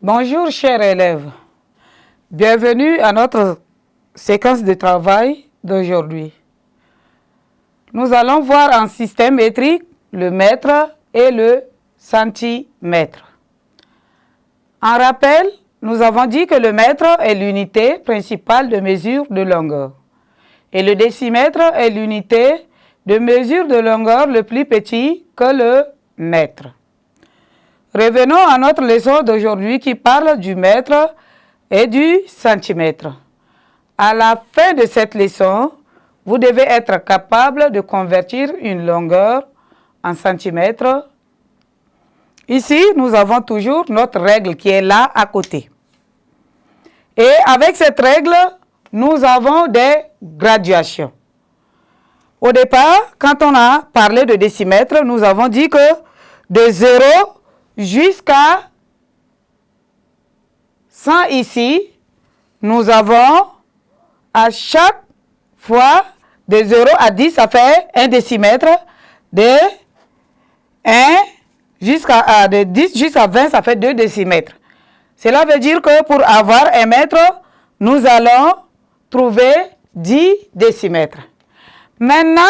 Bonjour chers élèves, bienvenue à notre séquence de travail d'aujourd'hui. Nous allons voir en système métrique le mètre et le centimètre. En rappel, nous avons dit que le mètre est l'unité principale de mesure de longueur et le décimètre est l'unité de mesure de longueur le plus petit que le mètre. Revenons à notre leçon d'aujourd'hui qui parle du mètre et du centimètre. À la fin de cette leçon, vous devez être capable de convertir une longueur en centimètres. Ici, nous avons toujours notre règle qui est là à côté. Et avec cette règle, nous avons des graduations. Au départ, quand on a parlé de décimètre, nous avons dit que de 0 jusqu'à 100 ici, nous avons à chaque fois de 0 à 10, ça fait 1 décimètre. De 10 jusqu'à 20, ça fait 2 décimètres. Cela veut dire que pour avoir 1 mètre, nous allons trouver 10 décimètres. Maintenant,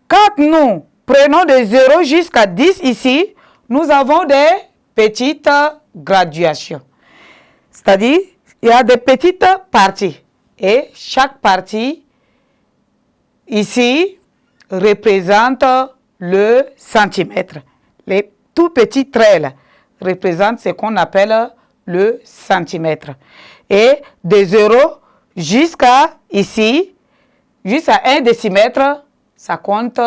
quand nous prenons de 0 jusqu'à 10 ici, nous avons des petites graduations. C'est-à-dire, il y a des petites parties. Et chaque partie, ici, représente le centimètre. Les tout petits traits là, représentent ce qu'on appelle le centimètre. Et de 0 jusqu'à ici, jusqu'à 1 décimètre, ça compte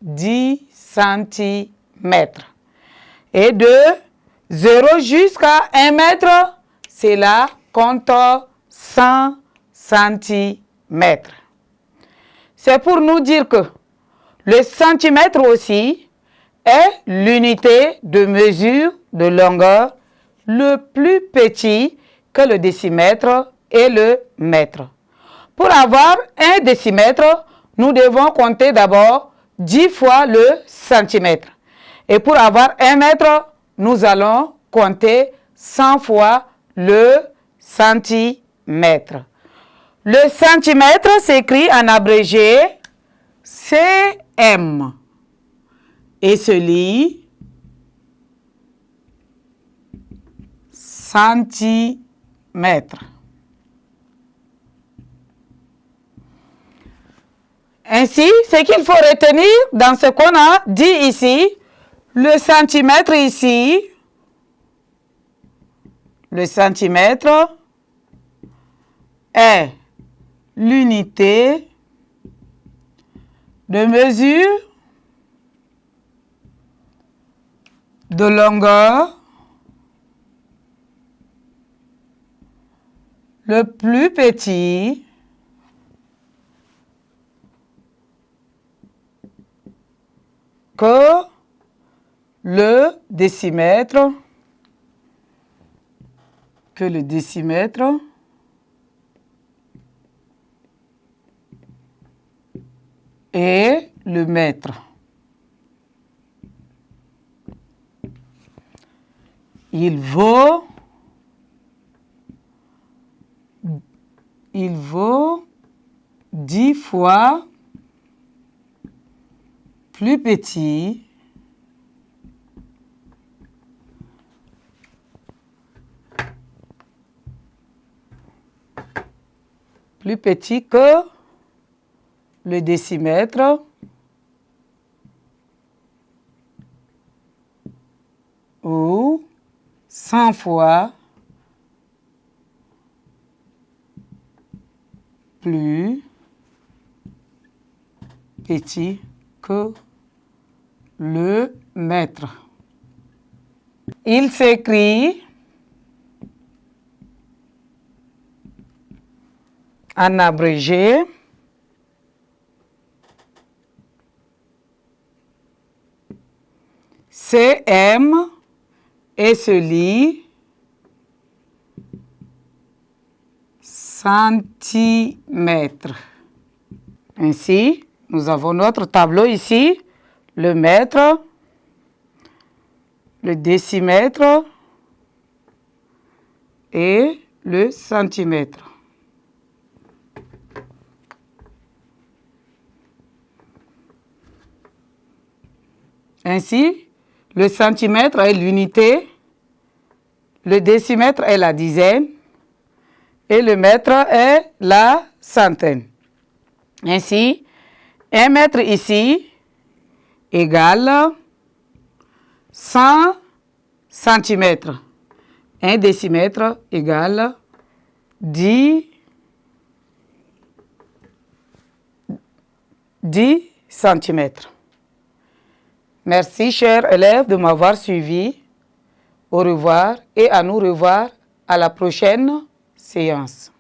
10 centimètres. Et de 0 jusqu'à 1 mètre, cela compte 100 centimètres. C'est pour nous dire que le centimètre aussi est l'unité de mesure de longueur le plus petit que le décimètre et le mètre. Pour avoir 1 décimètre, nous devons compter d'abord 10 fois le centimètre. Et pour avoir 1 mètre, nous allons compter 100 fois le centimètre. Le centimètre s'écrit en abrégé CM et se lit centimètre. Ainsi, ce qu'il faut retenir dans ce qu'on a dit ici, le centimètre ici, le centimètre est l'unité de mesure de longueur le plus petit que le décimètre, et le mètre. Il vaut 10 fois plus petit que le décimètre ou 100 fois plus petit que le mètre. Il s'écrit en abrégé CM et se lit centimètre. Ainsi, nous avons notre tableau ici, le mètre, le décimètre et le centimètre. Ainsi, le centimètre est l'unité, le décimètre est la dizaine et le mètre est la centaine. Ainsi, 1 mètre ici égale 100 centimètres. 1 décimètre égale 10 centimètres. Merci, chers élèves, de m'avoir suivi. Au revoir et à nous revoir à la prochaine séance.